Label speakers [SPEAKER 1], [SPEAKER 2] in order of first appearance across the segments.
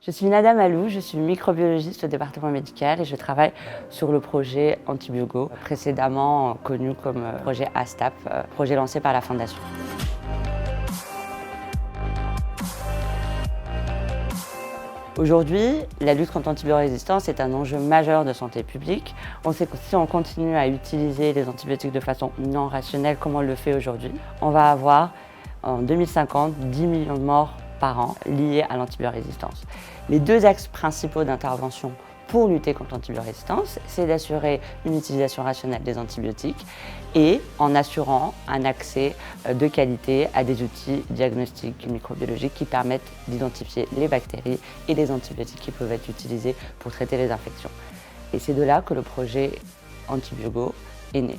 [SPEAKER 1] Je suis Nada Malou, je suis microbiologiste au département médical et je travaille sur le projet Antibiogo, précédemment connu comme projet ASTAP, projet lancé par la Fondation. Aujourd'hui, la lutte contre l'antibiorésistance est un enjeu majeur de santé publique. On sait que si on continue à utiliser les antibiotiques de façon non rationnelle comme on le fait aujourd'hui, on va avoir en 2050 10 millions de morts par an liées à l'antibiorésistance. Les deux axes principaux d'intervention pour lutter contre l'antibiorésistance, c'est d'assurer une utilisation rationnelle des antibiotiques et en assurant un accès de qualité à des outils diagnostiques microbiologiques qui permettent d'identifier les bactéries et les antibiotiques qui peuvent être utilisés pour traiter les infections. Et c'est de là que le projet Antibiogo est né.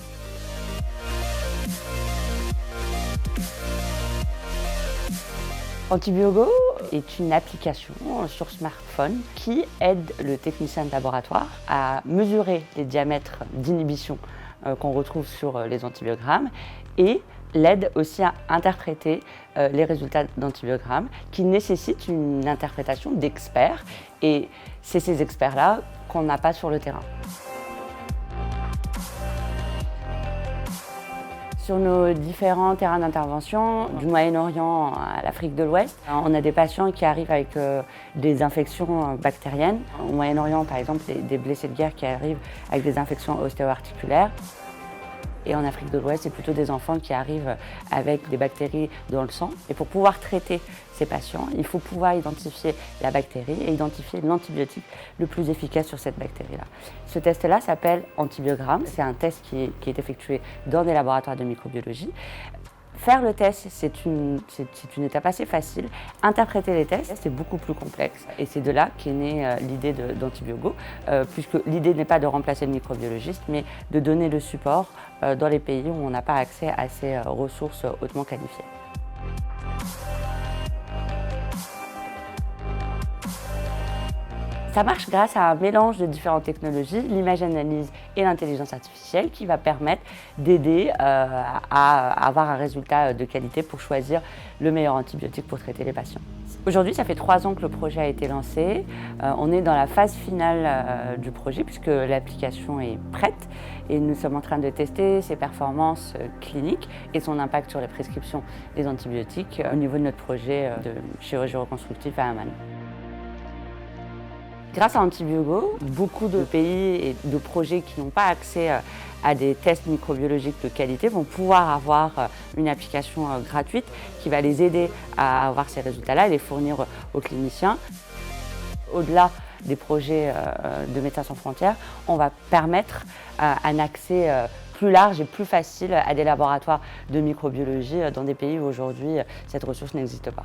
[SPEAKER 1] Antibiogo est une application sur smartphone qui aide le technicien de laboratoire à mesurer les diamètres d'inhibition qu'on retrouve sur les antibiogrammes et l'aide aussi à interpréter les résultats d'antibiogrammes qui nécessitent une interprétation d'experts et c'est ces experts-là qu'on n'a pas sur le terrain. Sur nos différents terrains d'intervention, du Moyen-Orient à l'Afrique de l'Ouest, on a des patients qui arrivent avec des infections bactériennes. Au Moyen-Orient, par exemple, des blessés de guerre qui arrivent avec des infections ostéo-articulaires. Et en Afrique de l'Ouest, c'est plutôt des enfants qui arrivent avec des bactéries dans le sang. Et pour pouvoir traiter ces patients, il faut pouvoir identifier la bactérie et identifier l'antibiotique le plus efficace sur cette bactérie-là. Ce test-là s'appelle antibiogramme. C'est un test qui est effectué dans des laboratoires de microbiologie. Faire le test, c'est une étape assez facile. Interpréter les tests, c'est beaucoup plus complexe. Et c'est de là qu'est née l'idée d'Antibiogo, puisque l'idée n'est pas de remplacer le microbiologiste, mais de donner le support dans les pays où on n'a pas accès à ces ressources hautement qualifiées. Ça marche grâce à un mélange de différentes technologies, l'image analyse et l'intelligence artificielle qui va permettre d'aider à avoir un résultat de qualité pour choisir le meilleur antibiotique pour traiter les patients. Aujourd'hui, ça fait 3 ans que le projet a été lancé. On est dans la phase finale du projet puisque l'application est prête et nous sommes en train de tester ses performances cliniques et son impact sur les prescriptions des antibiotiques au niveau de notre projet de chirurgie reconstructive à Amman. Grâce à Antibiogo, beaucoup de pays et de projets qui n'ont pas accès à des tests microbiologiques de qualité vont pouvoir avoir une application gratuite qui va les aider à avoir ces résultats-là et les fournir aux cliniciens. Au-delà des projets de Médecins sans frontières, on va permettre un accès plus large et plus facile à des laboratoires de microbiologie dans des pays où aujourd'hui cette ressource n'existe pas.